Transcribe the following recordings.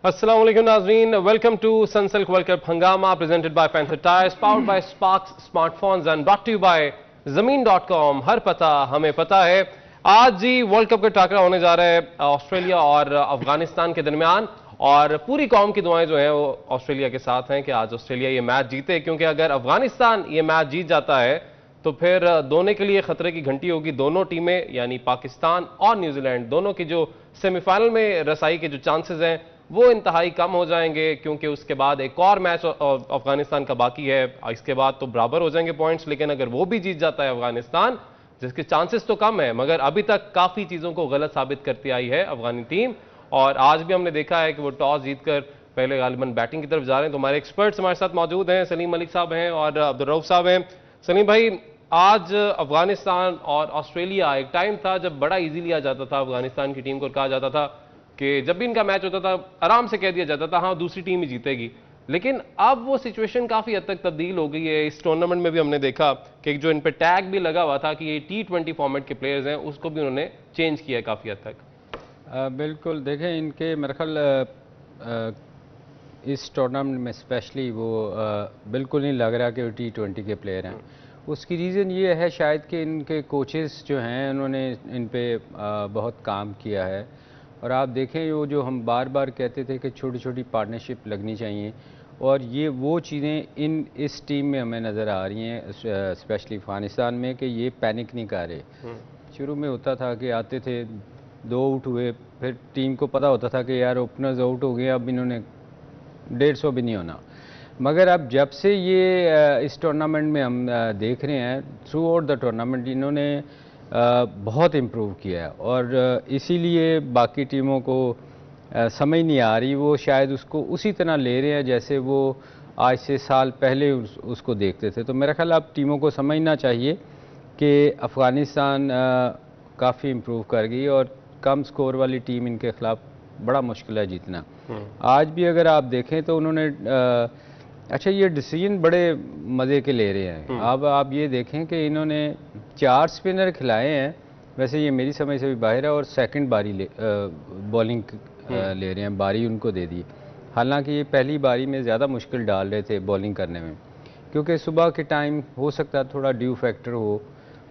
अस्सलाम वालेकुम नाज़रीन, welcome to Sunsilk World Cup हंगामा presented by Panther Tyres, powered by Sparx smartphones and brought to you by ज़मीन.com। हर पता हमें पता है। आज जी वर्ल्ड कप का टाकरा होने जा रहा है ऑस्ट्रेलिया और अफगानिस्तान के दरमियान, और पूरी कौम की दुआएं जो हैं वो ऑस्ट्रेलिया के साथ हैं कि आज ऑस्ट्रेलिया ये मैच जीते, क्योंकि अगर अफगानिस्तान ये मैच जीत जाता है तो फिर दोनों के लिए खतरे की घंटी होगी। दोनों टीमें यानी पाकिस्तान और न्यूजीलैंड दोनों की जो सेमीफाइनल में रसाई के जो चांसेस हैं वो इंतहाई कम हो जाएंगे, क्योंकि उसके बाद एक और मैच अफगानिस्तान का बाकी है। इसके बाद तो बराबर हो जाएंगे पॉइंट्स, लेकिन अगर वो भी जीत जाता है अफगानिस्तान, जिसके चांसेस तो कम है मगर अभी तक काफी चीजों को गलत साबित करती आई है अफगानी टीम। और आज भी हमने देखा है कि वो टॉस जीतकर पहले गालिबन बैटिंग की तरफ जा रहे हैं। तो हमारे एक्सपर्ट्स हमारे साथ मौजूद हैं, सलीम मलिक साहब हैं और अब्दुल रऊफ साहब हैं। सलीम भाई, आज अफगानिस्तान और ऑस्ट्रेलिया, एक टाइम था जब बड़ा इजी लिया जाता था अफगानिस्तान की टीम को, कहा जाता था कि जब भी इनका मैच होता था आराम से कह दिया जाता था हाँ दूसरी टीम ही जीतेगी। लेकिन अब वो सिचुएशन काफी हद तक तब्दील हो गई है। इस टूर्नामेंट में भी हमने देखा कि जो इन पे टैग भी लगा हुआ था कि ये T20 फॉर्मेट के प्लेयर्स हैं, उसको भी उन्होंने चेंज किया है काफी हद तक। बिल्कुल, देखें इनके मेरे ख्याल इस टूर्नामेंट में स्पेशली वो बिल्कुल नहीं लग रहा कि वो T20 के प्लेयर हैं। उसकी रीज़न ये है शायद कि इनके कोचेस जो हैं उन्होंने इन पे बहुत काम किया है। और आप देखें वो जो हम बार बार कहते थे कि छोटी छोटी पार्टनरशिप लगनी चाहिए, और ये वो चीज़ें इस टीम में हमें नज़र आ रही हैं, स्पेशली अफगानिस्तान में, कि ये पैनिक नहीं कर रहे। शुरू में होता था कि आते थे, 2 आउट हुए, फिर टीम को पता होता था कि यार ओपनर्स आउट हो गए, अब इन्होंने 150 भी नहीं होना। मगर अब जब से ये इस टूर्नामेंट में हम देख रहे हैं, थ्रू आउट द टूर्नामेंट इन्होंने बहुत इम्प्रूव किया है, और इसीलिए बाकी टीमों को समझ नहीं आ रही, वो शायद उसको उसी तरह ले रहे हैं जैसे वो आज से साल पहले उसको देखते थे। तो मेरा ख्याल अब टीमों को समझना चाहिए कि अफ़गानिस्तान काफ़ी इम्प्रूव कर गई, और कम स्कोर वाली टीम इनके ख़िलाफ़ बड़ा मुश्किल है जीतना। आज भी अगर आप देखें तो उन्होंने अच्छा ये डिसीजन बड़े मज़े के ले रहे हैं। अब आप ये देखें कि इन्होंने 4 स्पिनर खिलाए हैं, वैसे ये मेरी समझ से भी बाहर है, और सेकंड बारी बॉलिंग ले रहे हैं, बारी उनको दे दी। हालांकि ये पहली बारी में ज़्यादा मुश्किल डाल रहे थे बॉलिंग करने में, क्योंकि सुबह के टाइम हो सकता है थोड़ा ड्यू फैक्टर हो,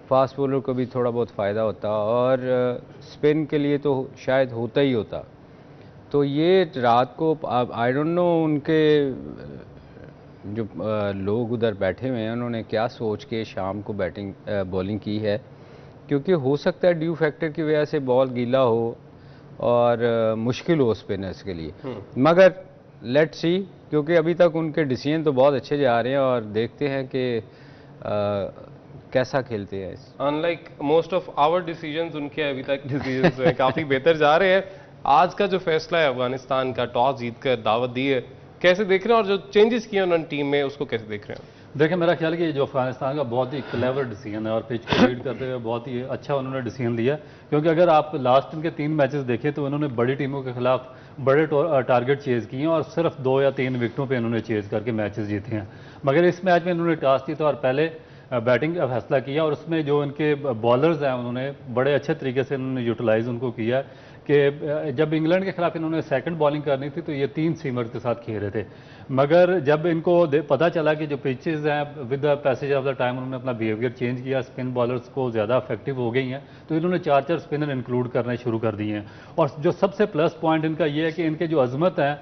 फास्ट बॉलर को भी थोड़ा बहुत फ़ायदा होता, और स्पिन के लिए तो शायद होता ही होता। तो ये रात को आई डोंट नो उनके जो लोग उधर बैठे हुए हैं उन्होंने क्या सोच के शाम को बॉलिंग की है, क्योंकि हो सकता है ड्यू फैक्टर की वजह से बॉल गीला हो और मुश्किल हो स्पिनर्स के लिए। मगर लेट्स सी, क्योंकि अभी तक उनके डिसीजन तो बहुत अच्छे जा रहे हैं, और देखते हैं कि कैसा खेलते हैं। Unlike most of our decisions, उनके अभी तक डिसीजंस काफी बेहतर जा रहे हैं। आज का जो फैसला है अफगानिस्तान का, टॉस जीतकर दावत दी है, कैसे देख रहे हैं, और जो चेंजेस किए उन्होंने टीम में उसको कैसे देख रहे हैं? देखिए, मेरा ख्याल है कि जो अफगानिस्तान का बहुत ही क्लेवर डिसीजन है, और पिच को रीड करते हुए बहुत ही अच्छा उन्होंने डिसीजन लिया। क्योंकि अगर आप लास्ट इनके 3 मैचेस देखें तो उन्होंने बड़ी टीमों के खिलाफ बड़े टारगेट चेज किए हैं, और सिर्फ 2 या 3 विकेटों पे इन्होंने चेज करके मैचेस जीते हैं। मगर इस मैच में इन्होंने टॉस जीता और पहले बैटिंग का फैसला किया, और उसमें जो इनके बॉलर्स हैं उन्होंने बड़े अच्छे तरीके से इन्होंने यूटिलाइज उनको किया कि जब इंग्लैंड के खिलाफ इन्होंने सेकंड बॉलिंग करनी थी तो ये 3 सीमर्स के साथ खेल रहे थे। मगर जब इनको पता चला कि जो पिचेस हैं with the passage of the time उन्होंने अपना बिहेवियर चेंज किया, स्पिन बॉलर्स को ज़्यादा इफेक्टिव हो गई हैं, तो इन्होंने 4-4 स्पिनर इंक्लूड करने शुरू कर दिए हैं। और जो सबसे प्लस पॉइंट इनका ये है कि इनके जो अजमत हैं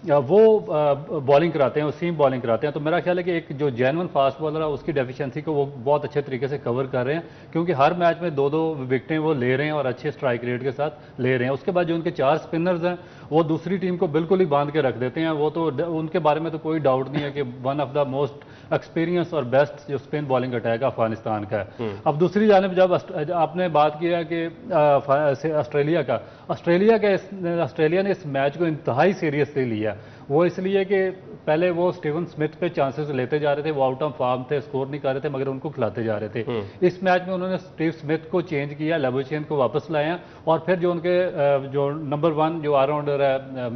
वो बॉलिंग कराते हैं, वो सीम बॉलिंग कराते हैं। तो मेरा ख्याल है कि एक जो जेन्युइन फास्ट बॉलर है उसकी डेफिशिएंसी को वो बहुत अच्छे तरीके से कवर कर रहे हैं, क्योंकि हर मैच में 2-2 विकेटें वो ले रहे हैं और अच्छे स्ट्राइक रेट के साथ ले रहे हैं। उसके बाद जो उनके 4 स्पिनर्स हैं वो दूसरी टीम को बिल्कुल ही बांध के रख देते हैं। वो तो उनके बारे में तो कोई डाउट नहीं है कि one of the most experience और बेस्ट जो स्पिन बॉलिंग अटैक है अफगानिस्तान का है। अब दूसरी जानिब जब आपने बात किया कि ऑस्ट्रेलिया ने इस मैच को इंतहाई सीरियसली लिया। वो इसलिए कि पहले वो स्टीवन स्मिथ पे चांसेस लेते जा रहे थे, वो आउट ऑफ फॉर्म थे, स्कोर नहीं कर रहे थे, मगर उनको खिलाते जा रहे थे। इस मैच में उन्होंने स्टीव स्मिथ को चेंज किया, लेबुशेन को वापस लाया, और फिर जो उनके जो नंबर 1 जो ऑलराउंडर है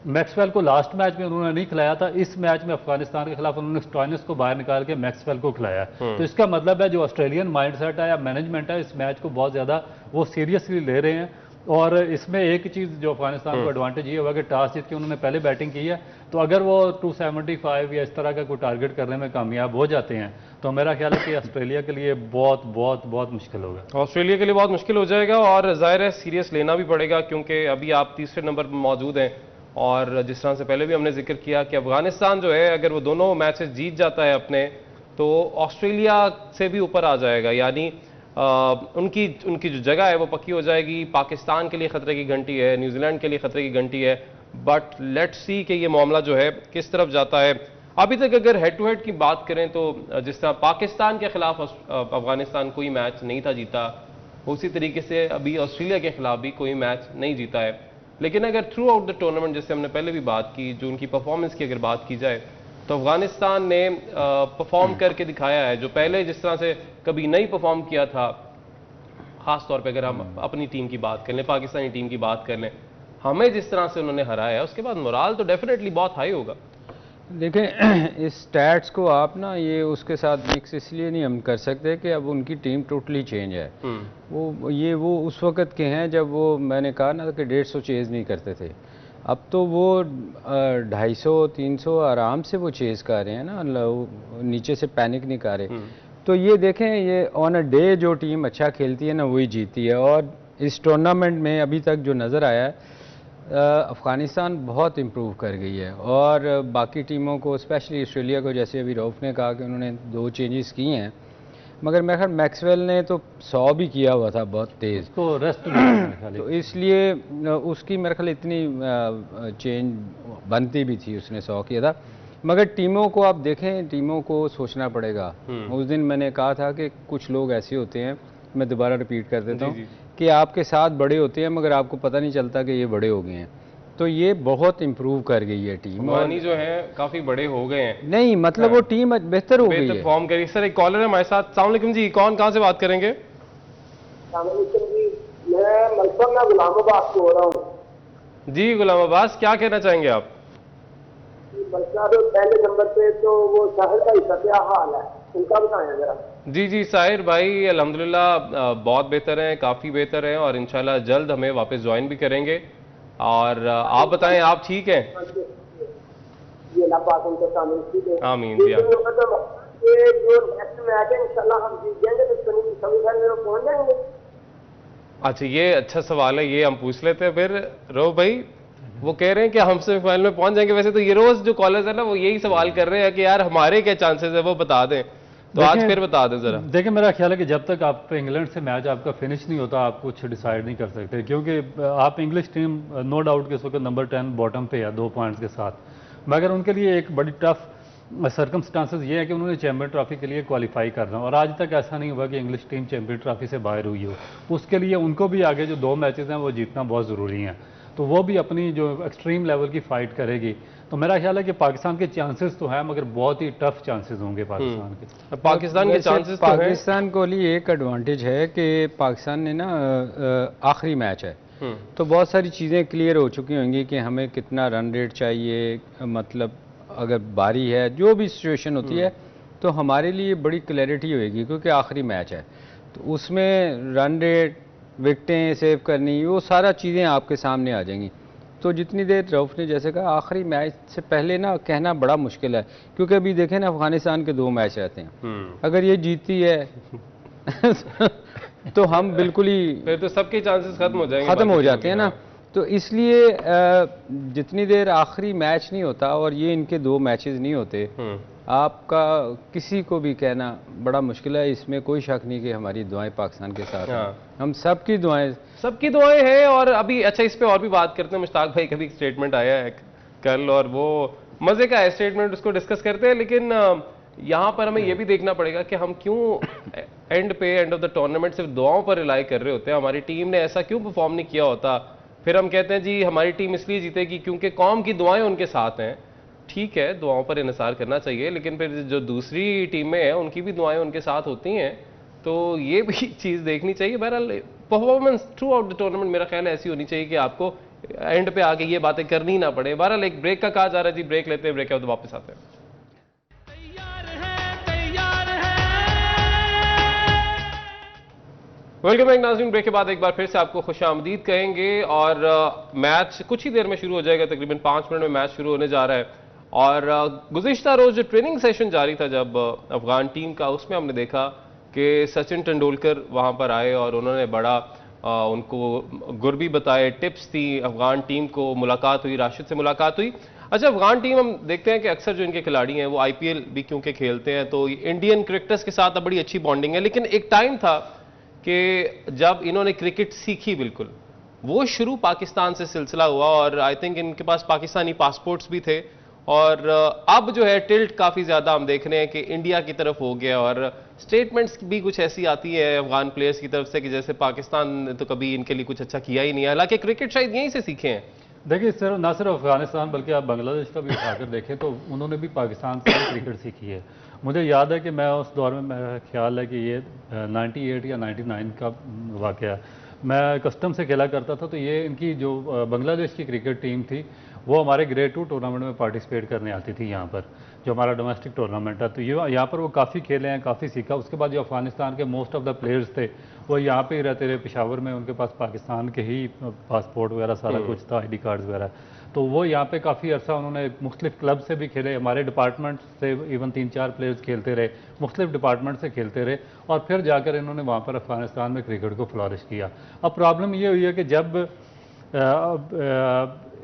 मैक्सवेल को लास्ट मैच में उन्होंने नहीं खिलाया था। इस मैच में अफगानिस्तान के खिलाफ उन्होंने स्टॉइनिस को बाहर निकाल के मैक्सवेल को खिलाया। तो इसका मतलब है जो ऑस्ट्रेलियन माइंडसेट है या मैनेजमेंट है इस मैच को बहुत ज़्यादा वो सीरियसली ले रहे हैं। और इसमें एक चीज़ जो अफगानिस्तान को एडवांटेज ये हुआ कि टॉस जीत के उन्होंने पहले बैटिंग की है, तो अगर वो 275 या इस तरह का कोई टारगेट करने में कामयाब हो जाते हैं तो मेरा ख्याल है कि ऑस्ट्रेलिया के लिए बहुत बहुत बहुत मुश्किल होगा। ऑस्ट्रेलिया के लिए बहुत मुश्किल हो जाएगा और जाहिर है सीरियस लेना भी पड़ेगा, क्योंकि अभी आप तीसरे नंबर पर मौजूद हैं और जिस तरह से पहले भी हमने जिक्र किया कि अफगानिस्तान जो है अगर वो दोनों मैचेस जीत जाता है अपने, तो ऑस्ट्रेलिया से भी ऊपर आ जाएगा, यानी उनकी जो जगह है वो पक्की हो जाएगी। पाकिस्तान के लिए खतरे की घंटी है, न्यूजीलैंड के लिए खतरे की घंटी है, बट लेट्स सी कि ये मामला जो है किस तरफ जाता है। अभी तक अगर हेड टू हेड की बात करें तो जिस तरह पाकिस्तान के खिलाफ अफगानिस्तान कोई मैच नहीं था जीता, उसी तरीके से अभी ऑस्ट्रेलिया के खिलाफ भी कोई मैच नहीं जीता है। लेकिन अगर थ्रू आउट द टूर्नामेंट, जैसे हमने पहले भी बात की, जो उनकी परफॉर्मेंस की अगर बात की जाए तो अफगानिस्तान ने परफॉर्म करके दिखाया है, जो पहले जिस तरह से कभी नहीं परफॉर्म किया था। खास तौर पे अगर हम अपनी टीम की बात कर लें, पाकिस्तानी टीम की बात कर लें, हमें जिस तरह से उन्होंने हराया है उसके बाद मोराल तो डेफिनेटली बहुत हाई होगा। देखें, इस स्टैट्स को आप ना ये उसके साथ मिक्स इसलिए नहीं हम कर सकते कि अब उनकी टीम टोटली चेंज है। वो उस वक्त के हैं जब वो, मैंने कहा ना कि 150 चेज़ नहीं करते थे, अब तो वो 250-300 आराम से वो चेज़ कर रहे हैं ना, नीचे से पैनिक नहीं कर रहे। तो ये देखें, ये ऑन अ डे जो टीम अच्छा खेलती है ना वही जीती है। और इस टूर्नामेंट में अभी तक जो नज़र आया है, अफ़गानिस्तान बहुत इम्प्रूव कर गई है और बाकी टीमों को, स्पेशली ऑस्ट्रेलिया को, जैसे अभी रऊफ़ ने कहा कि उन्होंने 2 चेंजेस किए हैं, मगर मेरे ख्याल मैक्सवेल ने तो 100 भी किया हुआ था बहुत तेज़, तो रेस्ट तो इसलिए उसकी मेरे ख्याल इतनी चेंज बनती भी थी, उसने 100 किया था। मगर टीमों को आप देखें, टीमों को सोचना पड़ेगा। उस दिन मैंने कहा था कि कुछ लोग ऐसे होते हैं, मैं दोबारा रिपीट कर देता हूँ, कि आपके साथ बड़े होते हैं मगर आपको पता नहीं चलता कि ये बड़े हो गए हैं। तो ये बहुत इम्प्रूव कर गई है टीम, और जो है काफी बड़े हो गए हैं। नहीं मतलब वो टीम बेहतर हो गई है, फॉर्म करी। सर एक कॉलर है हमारे साथ। अस्सलाम वालेकुम जी, कौन कहाँ से बात करेंगे? मैं मलका गुलाम अब्बास बोल रहा हूँ। जी गुलाम अब्बास, क्या कहना चाहेंगे आप? पहले नंबर पे तो वो साहिर भाई का क्या हाल है, उनका बताएं जरा। जी साहिर भाई अल्हम्दुलिल्लाह बहुत बेहतर हैं, काफ़ी बेहतर हैं और इंशाल्लाह जल्द हमें वापस ज्वाइन भी करेंगे। और आप बताएं, आप ठीक हैं? आमीन जी। ये जो नेक्स्ट मैच है इंशाल्लाह हम जीत जाएंगे तो सेमीफाइनल में पहुंच जाएंगे। अच्छा, ये अच्छा सवाल है, ये हम पूछ लेते हैं फिर। रो भाई वो कह रहे हैं कि हम सेमीफाइनल में पहुंच जाएंगे। वैसे तो ये रोज जो कॉलर्स है ना वो यही सवाल कर रहे हैं कि यार हमारे क्या चांसेस है, वो बता दें, तो आज फिर बता दें जरा। देखिए, मेरा ख्याल है कि जब तक आप इंग्लैंड से मैच आपका फिनिश नहीं होता आप कुछ डिसाइड नहीं कर सकते, क्योंकि आप इंग्लिश टीम नो डाउट के इस वक्त नंबर 10 बॉटम पे है 2 पॉइंट्स के साथ, मगर उनके लिए एक बड़ी टफ सर्कमस्टांसेस ये है कि उन्होंने चैंपियन ट्रॉफी के लिए क्वालिफाई करना, और आज तक ऐसा नहीं हुआ कि इंग्लिश टीम चैंपियन ट्रॉफी से बाहर हुई हो। उसके लिए उनको भी आगे जो 2 मैचेस हैं वो जीतना बहुत ज़रूरी हैं, तो वो भी अपनी जो एक्सट्रीम लेवल की फाइट करेगी। तो मेरा ख्याल है कि पाकिस्तान के चांसेस तो हैं मगर बहुत ही टफ चांसेस होंगे पाकिस्तान के। पाकिस्तान के चांसेस तो हैं। पाकिस्तान को लिए एक एडवांटेज है कि पाकिस्तान ने ना आखिरी मैच है तो बहुत सारी चीज़ें क्लियर हो चुकी होंगी कि हमें कितना रन रेट चाहिए, मतलब अगर बारी है जो भी सिचुएशन होती है तो हमारे लिए बड़ी क्लैरिटी होगी, क्योंकि आखिरी मैच है तो उसमें रन रेट, विकटें सेव करनी, वो सारा चीज़ें आपके सामने आ जाएंगी। तो जितनी देर रऊफ़ ने जैसे कहा आखिरी मैच से पहले ना कहना बड़ा मुश्किल है, क्योंकि अभी देखें ना अफगानिस्तान के 2 मैच रहते हैं, अगर ये जीतती है तो हम बिल्कुल ही फिर तो सबके चांसेस खत्म हो जाते हैं ना। तो इसलिए जितनी देर आखिरी मैच नहीं होता और ये इनके 2 मैचेस नहीं होते, आपका किसी को भी कहना बड़ा मुश्किल है। इसमें कोई शक नहीं कि हमारी दुआएं पाकिस्तान के साथ हैं, हम सबकी दुआएं हैं। और अभी अच्छा इस पे और भी बात करते हैं। मुश्ताक भाई का भी स्टेटमेंट आया है कल और वो मजे का है स्टेटमेंट, उसको डिस्कस करते हैं। लेकिन यहाँ पर हमें यह भी देखना पड़ेगा कि हम क्यों एंड ऑफ द टूर्नामेंट सिर्फ दुआओं पर रिलाई कर रहे होते हैं। हमारी टीम ने ऐसा क्यों परफॉर्म नहीं किया होता, फिर हम कहते हैं जी हमारी टीम इसलिए जीतेगी क्योंकि कौम की दुआएं उनके साथ हैं। ठीक है, दुआओं पर इन्हिसार करना चाहिए, लेकिन फिर जो दूसरी टीमें हैं उनकी भी दुआएं उनके साथ होती हैं, तो ये भी चीज़ देखनी चाहिए। बहरहाल performance through out the tournament मेरा ख्याल ऐसी होनी चाहिए कि आपको एंड पे आके ये बातें करनी ना पड़े। बहरहाल एक ब्रेक का कहा जा रहा है जी, ब्रेक लेते हैं, ब्रेक के बाद वापस आते हैं। वेलकम बैक नाज़रीन। ब्रेक के बाद एक बार फिर से आपको खुशामदीद कहेंगे और मैच कुछ ही देर में शुरू हो जाएगा, तकरीबन 5 मिनट में मैच शुरू होने जा रहा है। और गुज़िश्ता रोज जो ट्रेनिंग सेशन जारी था जब अफगान टीम का, उसमें हमने देखा कि सचिन तेंदुलकर वहां पर आए और उन्होंने बड़ा उनको गुर भी बताए, टिप्स थी अफगान टीम को, मुलाकात हुई, राशिद से मुलाकात हुई। अच्छा, अफगान टीम हम देखते हैं कि अक्सर जो इनके खिलाड़ी हैं वो आईपीएल भी क्योंकि खेलते हैं तो इंडियन क्रिकेटर्स के साथ अब बड़ी अच्छी बॉन्डिंग है। लेकिन एक टाइम था कि जब इन्होंने क्रिकेट सीखी, बिल्कुल वो शुरू पाकिस्तान से सिलसिला हुआ और आई थिंक इनके पास पाकिस्तानी पासपोर्ट्स भी थे। और अब जो है टिल्ट काफ़ी ज़्यादा हम देख रहे हैं कि इंडिया की तरफ हो गया और स्टेटमेंट्स भी कुछ ऐसी आती है अफगान प्लेयर्स की तरफ से कि जैसे पाकिस्तान ने तो कभी इनके लिए कुछ अच्छा किया ही नहीं है, हालांकि क्रिकेट शायद यहीं से सीखे हैं। देखिए सिर्फ ना सिर्फ अफगानिस्तान बल्कि आप बांग्लादेश का भी उठाकर देखें तो उन्होंने भी पाकिस्तान से क्रिकेट सीखी है। मुझे याद है कि मैं उस दौर में, मेरा ख्याल है कि ये 98 या 99 का वाक़या है। मैं कस्टम से खेला करता था तो ये इनकी जो बांग्लादेश की क्रिकेट टीम थी वो हमारे ग्रेड 2 टूर्नामेंट में पार्टिसिपेट करने आती थी यहाँ पर, जो हमारा डोमेस्टिक टूर्नामेंट है। तो ये यहाँ पर वो काफ़ी खेले हैं, काफ़ी सीखा। उसके बाद जो अफगानिस्तान के मोस्ट ऑफ द प्लेयर्स थे वो यहाँ पे ही रहते रहे, पेशावर में उनके पास पाकिस्तान के ही पासपोर्ट वगैरह सारा कुछ था, ID कार्ड्स वगैरह। तो वो यहाँ पे काफ़ी अर्सा उन्होंने मुख्तलिफ क्लब से भी खेले, हमारे डिपार्टमेंट से इवन 3-4 प्लेयर्स खेलते रहे, मुख्तलिफ डिपार्टमेंट से खेलते रहे और फिर जाकर इन्होंने वहाँ पर अफगानिस्तान में क्रिकेट को फ्लॉरिश किया। अब प्रॉब्लम ये हुई है कि जब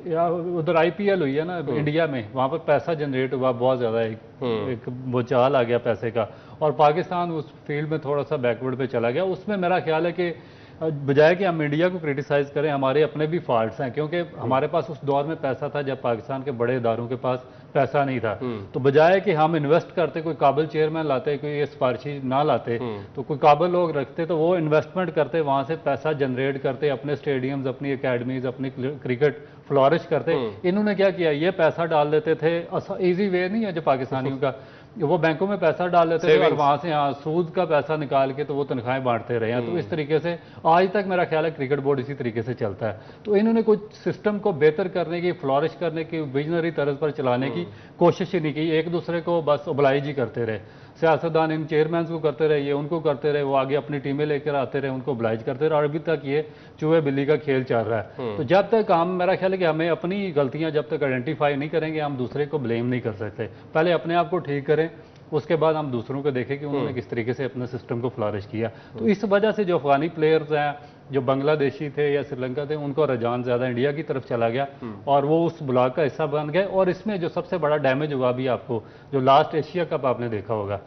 उधर IPL हुई है ना इंडिया में, वहाँ पर पैसा जनरेट हुआ बहुत ज़्यादा, एक बोचाल आ गया पैसे का और पाकिस्तान उस फील्ड में थोड़ा सा बैकवर्ड पे चला गया। उसमें मेरा ख्याल है कि बजाय कि हम इंडिया को क्रिटिसाइज करें, हमारे अपने भी फॉल्ट्स हैं, क्योंकि हमारे पास उस दौर में पैसा था जब पाकिस्तान के बड़े इदारों के पास पैसा नहीं था। तो बजाय कि हम इन्वेस्ट करते, कोई काबिल चेयरमैन लाते, कोई ये सिफारिशी ना लाते, तो कोई काबिल लोग रखते तो वो इन्वेस्टमेंट करते, वहां से पैसा जनरेट करते, अपने स्टेडियम्स, अपनी एकेडमीज, अपनी क्रिकेट फ्लॉरिश करते। इन्होंने क्या किया, ये पैसा डाल देते थे, इजी वे नहीं है जो पाकिस्तानियों का, वो बैंकों में पैसा डाल लेते थे और वहां से सूद का पैसा निकाल के तो वो तनख्वाहें बांटते रहे हैं। तो इस तरीके से आज तक मेरा ख्याल है क्रिकेट बोर्ड इसी तरीके से चलता है। तो इन्होंने कुछ सिस्टम को बेहतर करने की, फ्लॉरिश करने की, विजनरी तर्ज पर चलाने की कोशिश ही नहीं की, एक दूसरे को बस ओबलाइज ही करते रहे। सियासतदान इन चेयरमैन को करते रहे, ये उनको करते रहे, वो आगे अपनी टीमें लेकर आते रहे, उनको ओबलाइज करते रहे और अभी तक ये चूहे बिल्ली का खेल चल रहा है। तो जब तक हम, मेरा ख्याल है कि हमें अपनी गलतियां जब तक आइडेंटिफाई नहीं करेंगे, हम दूसरे को ब्लेम नहीं कर सकते। पहले अपने आप को ठीक करें, उसके बाद हम दूसरों को देखें कि उन्होंने किस तरीके से अपने सिस्टम को फ्लॉरिश किया। तो इस वजह से जो अफगानी प्लेयर्स हैं, जो बांग्लादेशी थे या श्रीलंका थे, उनको रुझान ज़्यादा इंडिया की तरफ चला गया और वो उस ब्लॉक का हिस्सा बन गए। और इसमें जो सबसे बड़ा डैमेज हुआ भी आपको, जो लास्ट एशिया कप आपने देखा होगा,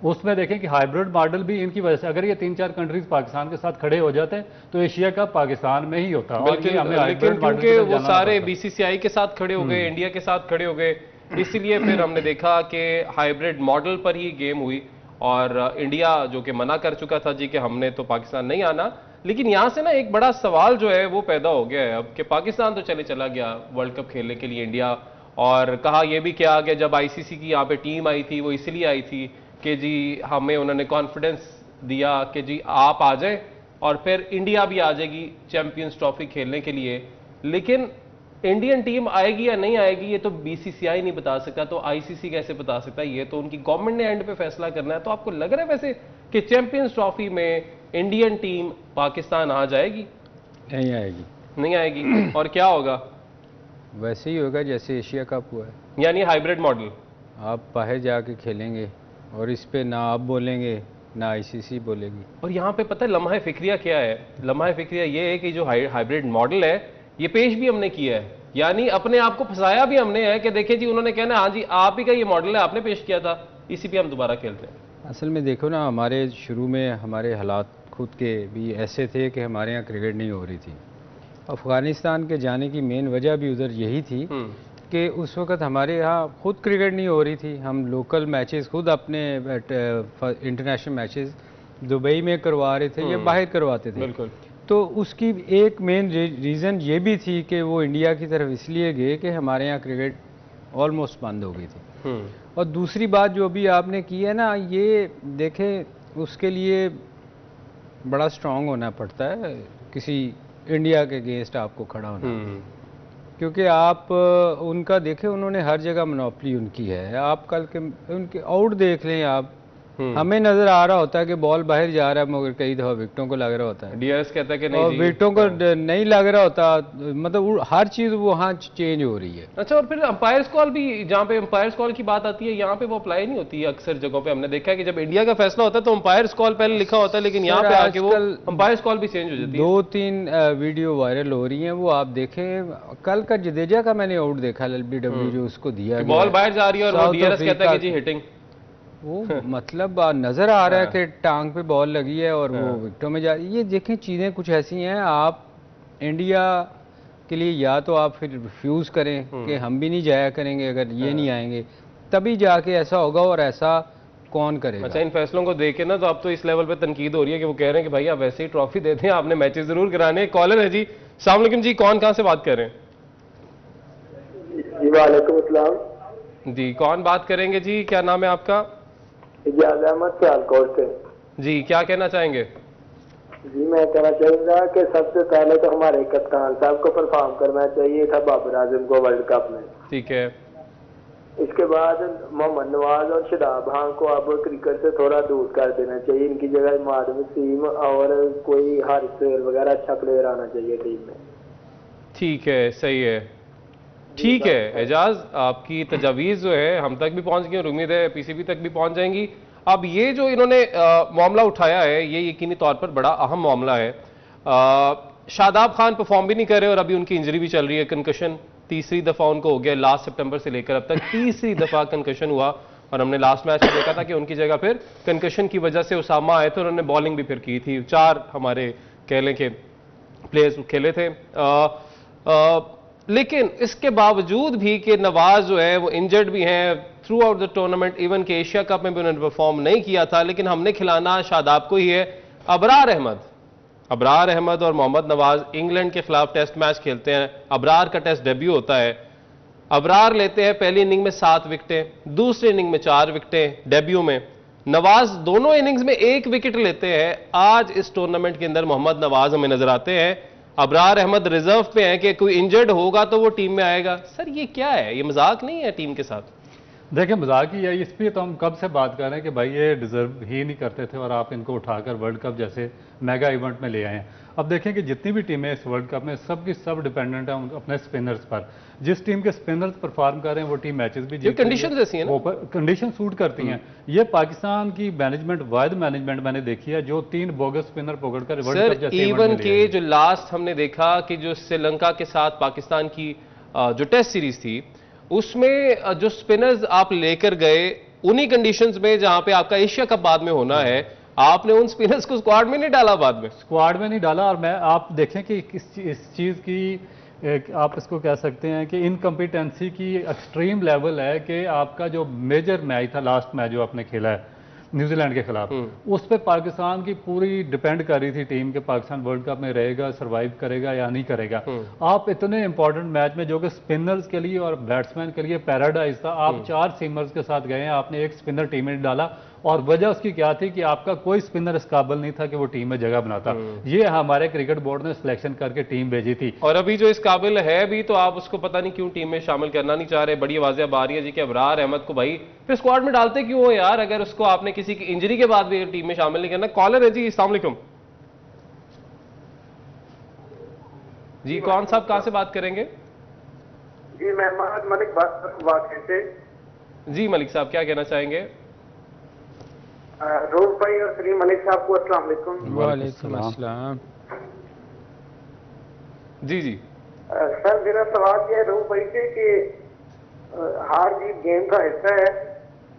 उसमें देखें कि हाइब्रिड मॉडल भी इनकी वजह से, अगर ये 3-4 कंट्रीज पाकिस्तान के साथ खड़े हो जाते तो एशिया कप पाकिस्तान में ही होता। लेकिन क्योंकि वो सारे BCCI के साथ खड़े हो गए, इंडिया के साथ खड़े हो गए, इसलिए फिर हमने देखा कि हाइब्रिड मॉडल पर ही गेम हुई और इंडिया जो कि मना कर चुका था जी कि हमने तो पाकिस्तान नहीं आना। लेकिन यहां से ना एक बड़ा सवाल जो है वो पैदा हो गया है अब कि पाकिस्तान तो चला गया वर्ल्ड कप खेलने के लिए इंडिया, और कहा यह भी क्या कि जब ICC की यहाँ पे टीम आई थी वो इसलिए आई थी कि जी हमें उन्होंने कॉन्फिडेंस दिया कि जी आप आ जाए और फिर इंडिया भी आ जाएगी चैंपियंस ट्रॉफी खेलने के लिए। लेकिन इंडियन टीम आएगी या नहीं आएगी ये तो BCCI नहीं बता सकता, तो ICC कैसे बता सकता है? ये तो उनकी गवर्नमेंट ने एंड पे फैसला करना है। तो आपको लग रहा है वैसे कि चैंपियंस ट्रॉफी में इंडियन टीम पाकिस्तान आ जाएगी? नहीं आएगी। नहीं आएगी। और क्या होगा? वैसे ही होगा जैसे एशिया कप हुआ है, यानी हाइब्रिड मॉडल। आप बाहर जाके खेलेंगे और इस पे ना आप बोलेंगे ना ICC बोलेगी। और यहाँ पे पता है लम्हा फिक्रिया क्या है? लम्हा फिक्रिया ये है कि जो हाइब्रिड मॉडल है ये पेश भी हमने किया है, यानी अपने आप को फंसाया भी हमने है कि देखिए जी उन्होंने कहना हाँ जी आप ही का ये मॉडल है, आपने पेश किया था, इसी पे हम दोबारा खेलते हैं। असल में देखो ना, हमारे शुरू में हमारे हालात खुद के भी ऐसे थे कि हमारे यहाँ क्रिकेट नहीं हो रही थी। अफगानिस्तान के जाने की मेन वजह भी उधर यही थी कि उस वक्त हमारे यहाँ खुद क्रिकेट नहीं हो रही थी। हम लोकल मैचेस खुद अपने इंटरनेशनल मैचेस दुबई में करवा रहे थे या बाहर करवाते थे। बिल्कुल। तो उसकी एक मेन रीज़न ये भी थी कि वो इंडिया की तरफ इसलिए गए कि हमारे यहाँ क्रिकेट ऑलमोस्ट बंद हो गई थी। और दूसरी बात जो अभी आपने की है ना, ये देखें उसके लिए बड़ा स्ट्रांग होना पड़ता है किसी इंडिया के अगेंस्ट आपको खड़ा होना, क्योंकि आप उनका देखें, उन्होंने हर जगह मोनोपोली उनकी है। आप कल के उनके आउट देख लें, आप हमें नजर आ रहा होता है कि बॉल बाहर जा रहा है, मगर कई दफा विकेटों को लग रहा होता है। डीआरएस कहता है कि नहीं और जी। विकेटों को नहीं लग रहा होता, मतलब हर चीज वहाँ चेंज हो रही है। अच्छा, और फिर अंपायर्स कॉल भी, जहाँ पे अंपायर्स कॉल की बात आती है यहाँ पे वो अप्लाई नहीं होती है अक्सर जगहों पे। हमने देखा है कि जब इंडिया का फैसला होता है तो अंपायर्स कॉल पहले लिखा होता है, लेकिन यहाँ पे आके वो अंपायर्स कॉल भी चेंज हो जाती है। 2-3 वीडियो वायरल हो रही हैं, वो आप देखें। कल का जडेजा का मैंने आउट देखा, LBW जो उसको दिया गया, बॉल बाहर जा रही है और वो डीआरएस कहता है कि जी हिटिंग। वो मतलब नजर आ रहा है कि टांग पे बॉल लगी है और वो विकेटों में जा रही है। ये देखें, चीजें कुछ ऐसी हैं, आप इंडिया के लिए या तो आप फिर रिफ्यूज करें कि हम भी नहीं जाया करेंगे, अगर ये नहीं आएंगे तभी जाके ऐसा होगा, और ऐसा कौन करेगा। अच्छा, इन फैसलों को देख के ना तो अब तो इस लेवल पे तनकीद हो रही है कि वो कह रहे हैं कि भाई आप वैसे ही ट्रॉफी देते हैं, आपने मैचेस जरूर कराने। कॉलर है जी, अस्सलाम वालेकुम जी, कौन कहाँ से बात कर रहे हैं? जी वालेकुम अस्सलाम जी, कौन बात करेंगे जी, क्या नाम है आपका? इजाज अहमद सियालकोट से। जी, क्या कहना चाहेंगे? जी मैं कहना चाहूंगा कि सबसे पहले तो हमारे कप्तान साहब को परफॉर्म करना चाहिए था बाबर आजम को वर्ल्ड कप में। ठीक है। इसके बाद मोहम्मद नवाज और शादाब खान को अब क्रिकेट से थोड़ा दूर कर देना चाहिए। इनकी जगह इमाद वसीम और कोई हारिस सोहेल वगैरह अच्छा प्लेयर आना चाहिए टीम में। ठीक है, सही है, ठीक है। एजाज, आपकी तजावीज़ जो है हम तक भी पहुंच गई और उम्मीद है पीसीबी तक भी पहुंच जाएंगी। अब ये जो इन्होंने मामला उठाया है, ये यकीनी तौर पर बड़ा अहम मामला है। शादाब खान परफॉर्म भी नहीं कर रहे और अभी उनकी इंजरी भी चल रही है, कंकशन तीसरी दफा उनको हो गया। लास्ट सितंबर से लेकर अब तक तीसरी दफा कंकशन हुआ, और हमने लास्ट मैच में देखा था कि उनकी जगह फिर कंकशन की वजह से उसामा आए थे, उन्होंने बॉलिंग भी फिर की थी। 4 हमारे कह लें कि प्लेयर्स खेले थे। लेकिन इसके बावजूद भी कि नवाज जो है वो इंजर्ड भी हैं through out the tournament, even के एशिया कप में भी उन्होंने परफॉर्म नहीं किया था, लेकिन हमने खिलाना शादाब को ही है। अबरार अहमद और मोहम्मद नवाज इंग्लैंड के खिलाफ टेस्ट मैच खेलते हैं। अबरार का टेस्ट डेब्यू होता है। अबरार लेते हैं पहली इनिंग में 7 विकेटें, दूसरी इनिंग में 4 विकेटें डेब्यू में। नवाज दोनों इनिंग्स में 1 विकेट लेते हैं। आज इस टूर्नामेंट के अंदर मोहम्मद नवाज हमें नजर आते हैं, अबरार अहमद रिजर्व पे हैं कि कोई इंजर्ड होगा तो वो टीम में आएगा। सर ये क्या है, ये मजाक नहीं है टीम के साथ? देखिए, मजाक ही है। इस पर तो हम कब से बात कर रहे हैं कि भाई ये डिजर्व ही नहीं करते थे और आप इनको उठाकर वर्ल्ड कप जैसे मेगा इवेंट में ले आए हैं। अब देखें कि जितनी भी टीमें इस वर्ल्ड कप में सब की सब डिपेंडेंट है अपने स्पिनर्स पर। जिस टीम के स्पिनर्स परफॉर्म कर रहे हैं वो टीम मैचेस भी जीत, कंडीशन ऐसी है ना, कंडीशन सूट करती हैं। ये पाकिस्तान की मैनेजमेंट, वायद मैनेजमेंट मैंने देखी है, जो 3 बोगस स्पिनर पकड़कर वर्ल्ड कप जैसे इवन के जो लास्ट हमने देखा कि जो श्रीलंका के साथ पाकिस्तान की जो टेस्ट सीरीज थी, उसमें जो स्पिनर्स आप लेकर गए उन्हीं कंडीशंस में जहां पे आपका एशिया कप बाद में होना है, आपने उन स्पिनर्स को स्क्वाड में नहीं डाला, बाद में स्क्वाड में नहीं डाला। और मैं आप देखें कि इस चीज की आप इसको कह सकते हैं कि इनकम्पिटेंसी की एक्सट्रीम लेवल है कि आपका जो मेजर मैच था, लास्ट मैच जो आपने खेला है न्यूजीलैंड के खिलाफ, उस पर पाकिस्तान की पूरी डिपेंड कर रही थी टीम के पाकिस्तान वर्ल्ड कप में रहेगा, सरवाइव करेगा या नहीं करेगा। आप इतने इंपॉर्टेंट मैच में जो कि स्पिनर्स के लिए और बैट्समैन के लिए पैराडाइज था, आप 4 सीमर्स के साथ गए हैं, आपने 1 स्पिनर टीम में डाला, और वजह उसकी क्या थी कि आपका कोई स्पिनर इस काबिल नहीं था कि वो टीम में जगह बनाता। ये हमारे क्रिकेट बोर्ड ने सिलेक्शन करके टीम भेजी थी, और अभी जो इस काबिल है भी तो आप उसको पता नहीं क्यों टीम में शामिल करना नहीं चाह रहे। बड़ी आवाजें अब आ रही है जी कि अबरार अहमद को भाई फिर स्क्वाड में डालते क्यों हो यार, अगर उसको आपने किसी की इंजरी के बाद भी टीम में शामिल नहीं करना। कॉलर है जी, अस्सलाम वालेकुम जी, कौन साहब कहां से बात करेंगे? जी मैं मोहम्मद मलिक बात कर रहा हूं वाकई से। जी मलिक साहब, क्या कहना चाहेंगे? रूफ भाई और सलीम मलिक साहब को अस्सलाम वालेकुम। वालेकुम अस्सलाम। जी जी सर, मेरा सवाल यह है रूफ भाई से कि हार जीत गेम का हिस्सा है,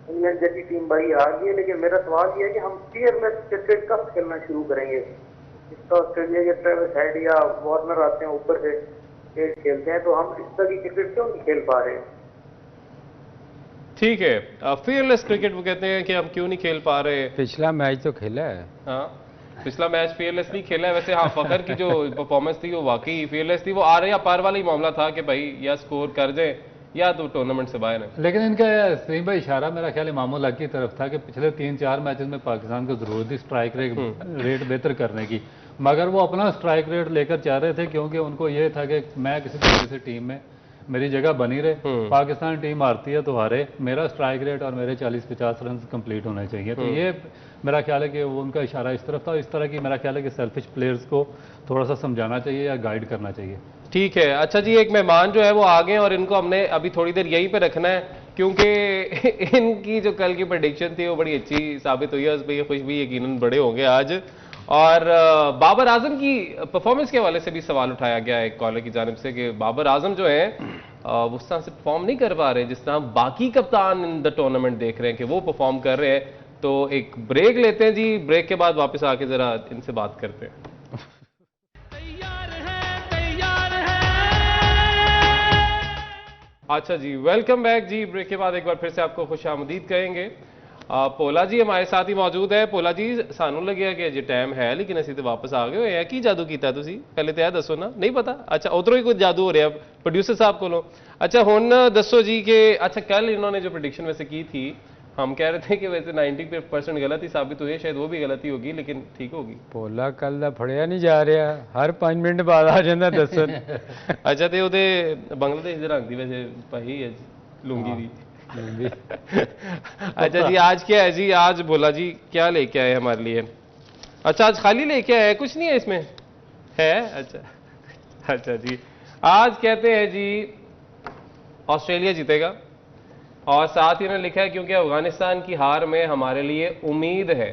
इंग्लैंड जैसी टीम बड़ी हार गई है, लेकिन मेरा सवाल यह है कि हम fearless क्रिकेट कब खेलना शुरू करेंगे? इसका ऑस्ट्रेलिया के ट्रेविस हेड या वार्नर आते हैं ऊपर से खेलते हैं, तो हम इस तरह की क्रिकेट क्यों नहीं खेल पा रहे? ठीक है, फियरलेस क्रिकेट वो कहते हैं कि हम क्यों नहीं खेल पा रहे। पिछला मैच तो खेला है। हाँ, पिछला मैच फियरलेस नहीं खेला है वैसे। हाँ, फखर की जो परफॉर्मेंस थी वो वाकई फियरलेस थी। वो आ रहे या पार वाला ही मामला था कि भाई या स्कोर कर जाए या तो टूर्नामेंट से बाहर है। लेकिन इनका सलीम भाई इशारा मेरा ख्याल इमामुल्लाह की तरफ था कि पिछले 3-4 मैचेस में पाकिस्तान को जरूरत थी स्ट्राइक रेट बेहतर करने की, मगर वो अपना स्ट्राइक रेट लेकर चाह रहे थे, क्योंकि उनको ये था कि मैं किसी तरीके से टीम में मेरी जगह बनी रहे, पाकिस्तान टीम हारती है तो हारे, मेरा स्ट्राइक रेट और मेरे 40-50 रन कंप्लीट होने चाहिए। तो ये मेरा ख्याल है कि वो उनका इशारा इस तरफ था। इस तरह की मेरा ख्याल है कि सेल्फिश प्लेयर्स को थोड़ा सा समझाना चाहिए या गाइड करना चाहिए। ठीक है। अच्छा जी, एक मेहमान जो है वो आ गए और इनको हमने अभी थोड़ी देर यहीं पे रखना है, क्योंकि इनकी जो कल की प्रेडिक्शन थी वो बड़ी अच्छी साबित हुई है। उस पर ये खुश भी यकीनन बड़े होंगे आज। और बाबर आजम की परफॉर्मेंस के हवाले से भी सवाल उठाया गया है एक कॉलर की जानिब से कि बाबर आजम जो है वो उस तरह से परफॉर्म नहीं कर पा रहे जिस तरह बाकी कप्तान इन द टूर्नामेंट देख रहे हैं कि वो परफॉर्म कर रहे हैं। तो एक ब्रेक लेते हैं जी, ब्रेक के बाद वापस आके जरा इनसे बात करते हैं। अच्छा जी, वेलकम बैक जी। ब्रेक के बाद एक बार फिर से आपको खुशामदीद कहेंगे। पोला जी हमारे साथ ही मौजूद है। पोला जी, सानू लगे कि अजे टाइम है लेकिन असी तो वापस आ गए हैं। की जादू किया तुसी पहले तो यह दसो ना, नहीं पता? अच्छा, उधरों ही कोई जादू हो रहा प्रोड्यूसर साहब को। अच्छा हुन दसो जी कि अच्छा कल इन्होंने जो प्रेडिक्शन वैसे की थी, हम कह रहे थे कि वैसे 90% गलत ही साबित हुई है, शायद वो भी गलती होगी लेकिन ठीक होगी। पोला कल दा फड़िया नहीं जा रहा, हर 5 मिनट बाद आ जाता दसन। अच्छा, तो ਉਹਦੇ बांग्लादेश ਦੇ रंग ਦੀ वैसे भाई है लुंगी भी। अच्छा जी, आज क्या है जी? आज बोला जी क्या लेके आए हमारे लिए? अच्छा, आज खाली लेके आए, कुछ नहीं है इसमें है? अच्छा अच्छा जी, आज कहते हैं जी ऑस्ट्रेलिया जीतेगा और साथ ही उन्होंने लिखा है क्योंकि अफगानिस्तान की हार में हमारे लिए उम्मीद है।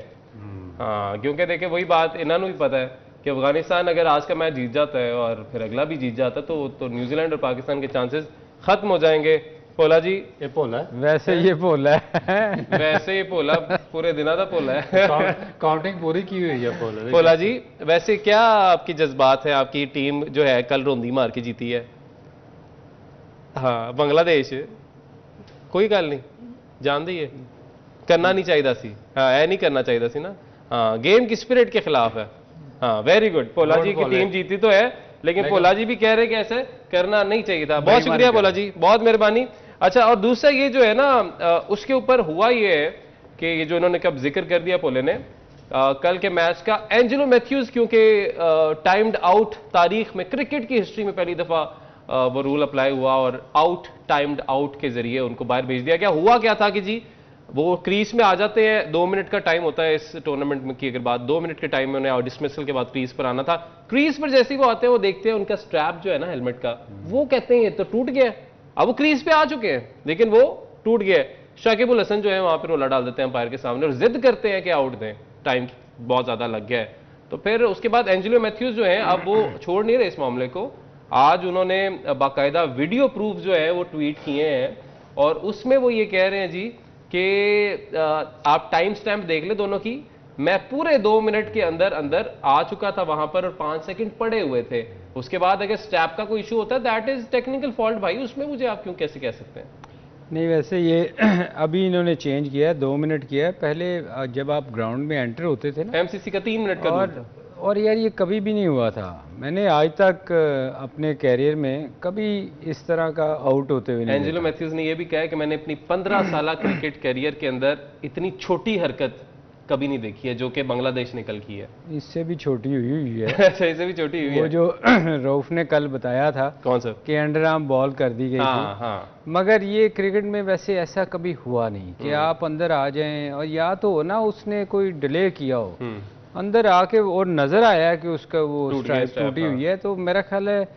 हाँ, क्योंकि देखिए वही बात इन्होंने भी पता है कि अफगानिस्तान अगर आज का मैच जीत जाता है और फिर अगला भी जीत जाता तो न्यूजीलैंड और पाकिस्तान के चांसेस खत्म हो जाएंगे। पोला जी, ये पोला है वैसे ये पोला है वैसे ये पोला पूरे दिना का पोला है। काउंटिंग पूरी की हुई है पोला। पोला जी, वैसे क्या आपकी जज्बात है? आपकी टीम जो है कल रोंदी मार के जीती है। हाँ, बांग्लादेश कोई गल नहीं, जान दी है करना नहीं चाहिए सी। हाँ, ऐ नहीं करना चाहिए सी ना। हाँ, गेम की स्पिरिट के खिलाफ है। हाँ, वेरी गुड। पोला जी की टीम जीती तो है लेकिन पोला जी भी कह रहे कि ऐसे करना नहीं चाहिए था। बहुत शुक्रिया पोला जी, बहुत मेहरबानी। अच्छा, और दूसरा ये जो है ना उसके ऊपर हुआ ये है कि ये जो इन्होंने कब जिक्र कर दिया पोले ने कल के मैच का, एंजेलो मैथ्यूज क्योंकि टाइम्ड आउट, तारीख में क्रिकेट की हिस्ट्री में पहली दफा वो रूल अप्लाई हुआ और टाइम्ड आउट के जरिए उनको बाहर भेज दिया गया। हुआ क्या था कि जी वो क्रीज में आ जाते हैं, 2 मिनट का टाइम होता है इस टूर्नामेंट में की अगर बात, 2 मिनट के टाइम में उन्हें डिसमिसल के बाद क्रीज पर आना था। क्रीज पर जैसे ही वो आते हैं वो देखते हैं उनका स्ट्रैप जो है ना हेलमेट का, वो कहते हैं ये तो टूट गया। अब वो क्रीज पे आ चुके हैं लेकिन वो टूट गया। शाकिब उल हसन जो है वहां पर रोला डाल देते हैं अंपायर के सामने और जिद करते हैं कि आउट दें, टाइम बहुत ज्यादा लग गया है। तो फिर उसके बाद एंजेलो मैथ्यूज जो है अब वो छोड़ नहीं रहे इस मामले को। आज उन्होंने बाकायदा वीडियो प्रूफ जो है वो ट्वीट किए हैं और उसमें वो ये कह रहे हैं जी कि आप टाइम स्टैम्प देख ले दोनों की, मैं पूरे 2 मिनट के अंदर अंदर आ चुका था वहां पर और 5 सेकंड पड़े हुए थे। उसके बाद अगर स्टैप का कोई इशू होता है दैट इज टेक्निकल फॉल्ट भाई, उसमें मुझे आप क्यों कैसे कह सकते हैं? नहीं, वैसे ये अभी इन्होंने चेंज किया है, 2 मिनट किया है। पहले जब आप ग्राउंड में एंटर होते थे ना, एमसीसी का 3 मिनट का रूल था। और यार ये कभी भी नहीं हुआ था, मैंने आज तक अपने कैरियर में कभी इस तरह का आउट होते हुए नहीं। एंजेलो मैथ्यूज ने यह भी कहा कि मैंने अपनी 15 साल क्रिकेट कैरियर के अंदर इतनी छोटी हरकत कभी नहीं देखी है जो कि बांग्लादेश ने कल की है। इससे भी छोटी हुई है। अच्छा, इससे भी छोटी हुई है। वो जो रऊफ ने कल बताया था, कौन सा, कि अंडर आर्म बॉल कर दी गई हाँ, थी। हाँ। मगर ये क्रिकेट में वैसे ऐसा कभी हुआ नहीं कि आप अंदर आ जाएं और या तो हो ना उसने कोई डिले किया हो अंदर आके और नजर आया कि उसका वो स्ट्राइक टूटी हुई है, तो मेरा ख्याल है।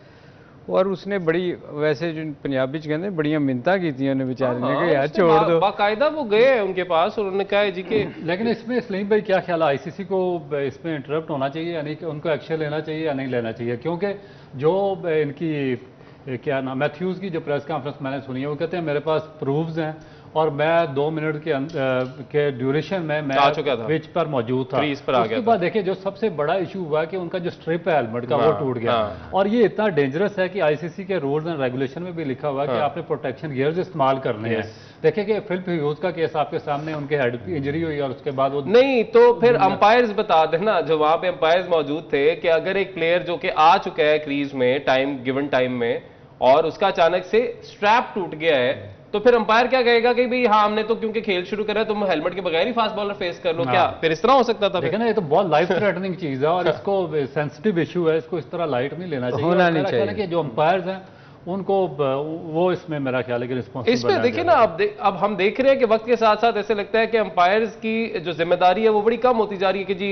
और उसने बड़ी, वैसे जो पंजाबी च कहते बड़ियां मिन्नतां की उन्हें बेचारे ने कि यार छोड़ दो। बाकायदा वो गए हैं उनके पास और उन्होंने कहा जी के। लेकिन इसमें सलीम भाई क्या ख्याल है, आईसीसी को इसमें इंटरप्ट होना चाहिए या नहीं, उनको एक्शन लेना चाहिए या नहीं लेना चाहिए? क्योंकि जो इनकी क्या नाम, मैथ्यूज की जो प्रेस कॉन्फ्रेंस मैंने सुनी है वो कहते हैं मेरे पास प्रूफ्स हैं और मैं 2 मिनट के ड्यूरेशन में मैं पिच पर मौजूद था। उसके बाद देखिए जो सबसे बड़ा इशू हुआ कि उनका जो स्ट्रिप है हेलमेट का वो टूट गया। और ये इतना डेंजरस है कि आईसीसी के रूल्स एंड रेगुलेशन में भी लिखा हुआ है कि आपने प्रोटेक्शन गियर्स इस्तेमाल करने हैं। देखिए कि फिलिप ह्यूज का केस आपके सामने, उनके हेड की इंजरी हुई और उसके बाद वो नहीं, तो फिर अंपायर्स बता देना जो वहां पे अंपायर्स मौजूद थे कि अगर एक प्लेयर जो कि आ चुका है क्रीज में गिवन टाइम में और उसका अचानक से स्ट्रैप टूट गया है तो फिर अंपायर क्या कहेगा कि भाई हाँ हमने तो क्योंकि खेल शुरू करा है तुम हेलमेट के बगैर ही फास्ट बॉलर फेस कर लो। क्या फिर इस तरह हो सकता था? देखिए ना, ये तो बहुत लाइफ थ्रेटनिंग चीज है और इसको सेंसिटिव इशू है, इसको इस तरह लाइट नहीं लेना चाहिए। होना नहीं चाहिए। कि जो अंपायर्स हैं उनको वो इसमें मेरा ख्याल है कि रिस्पॉन्सिबल इसमें देखिए ना, अब हम देख रहे हैं कि वक्त के साथ साथ ऐसे लगता है कि अंपायर्स की जो जिम्मेदारी है वो बड़ी कम होती जा रही है कि जी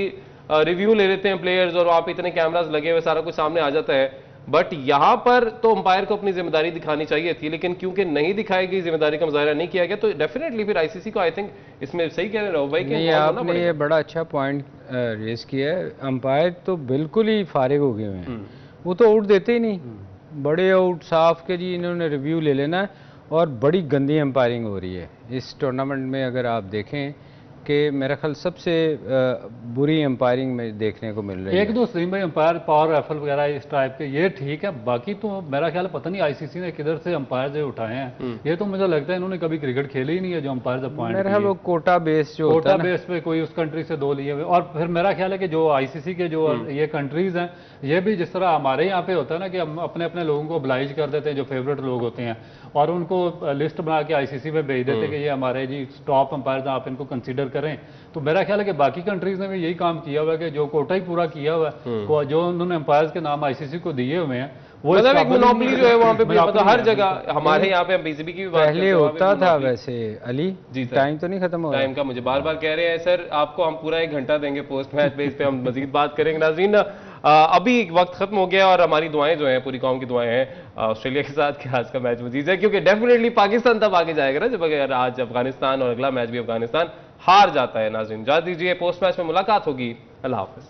रिव्यू ले लेते हैं प्लेयर्स और वहां पे इतने कैमरास लगे हुए सारा कुछ सामने आ जाता है। बट यहां पर तो अंपायर को अपनी जिम्मेदारी दिखानी चाहिए थी, लेकिन क्योंकि नहीं दिखाई गई, जिम्मेदारी का मुजाहरा नहीं किया गया, तो डेफिनेटली फिर आईसीसी को आई थिंक इसमें सही कह रहे हो भाई कि नहीं, आपने ये बड़ा अच्छा पॉइंट रेज किया है। अंपायर तो बिल्कुल ही फारिग हो गए हैं, वो तो आउट देते ही नहीं, बड़े आउट साफ के जी इन्होंने रिव्यू ले लेना है। और बड़ी गंदी अंपायरिंग हो रही है इस टूर्नामेंट में। अगर आप देखें कि मेरा ख्याल सबसे बुरी अंपायरिंग में देखने को मिल रही है। एक दो सलीम भाई अंपायर पावर रेफल वगैरह इस टाइप के ये ठीक है, बाकी तो मेरा ख्याल पता नहीं आईसीसी ने किधर से अंपायर जो उठाए हैं। ये तो मुझे लगता है इन्होंने कभी क्रिकेट खेली ही नहीं है जो अंपायर अपॉइंट मेरा ख्याल वो कोटा बेस जो होता है कोटा बेस पे कोई उस कंट्री से 2 लिए हुए। और फिर मेरा ख्याल है कि जो आईसीसी के जो ये कंट्रीज हैं, ये भी जिस तरह हमारे यहाँ पे होता है ना कि हम अपने अपने लोगों को oblige कर देते हैं जो फेवरेट लोग होते हैं, और उनको लिस्ट बना के आईसीसी पे भेज देते हैं कि ये हमारे जी टॉप अंपायर आप इनको कंसीडर करें। तो मेरा ख्याल है कि बाकी कंट्रीज ने भी यही काम किया हुआ है कि जो कोटा ही पूरा किया हुआ है, जो उन्होंने अंपायर्स के नाम आईसीसी को दिए हुए हैं, वो मतलब एक मोनोपोली जो है वहां पे मतलब हर जगह। हमारे यहाँ पे बीसीबी की भी बात पहले होता था वैसे। अली जी टाइम तो नहीं खत्म हो रहा? टाइम का मुझे बार बार कह रहे हैं सर, आपको हम पूरा 1 घंटा देंगे पोस्ट मैच पे, इस पे हम मजीद बात करेंगे। नाज़रीन अभी वक्त खत्म हो गया और हमारी दुआएं जो हैं, पूरी कौम की दुआएं हैं ऑस्ट्रेलिया के साथ कि आज का मैच मजीद है, क्योंकि डेफिनेटली पाकिस्तान तब आगे जाएगा ना जब अगर आज अफगानिस्तान और अगला मैच भी अफगानिस्तान हार जाता है। नाज़रीन इजाज़त दीजिए, पोस्ट मैच में मुलाकात होगी। अल्लाह हाफिज।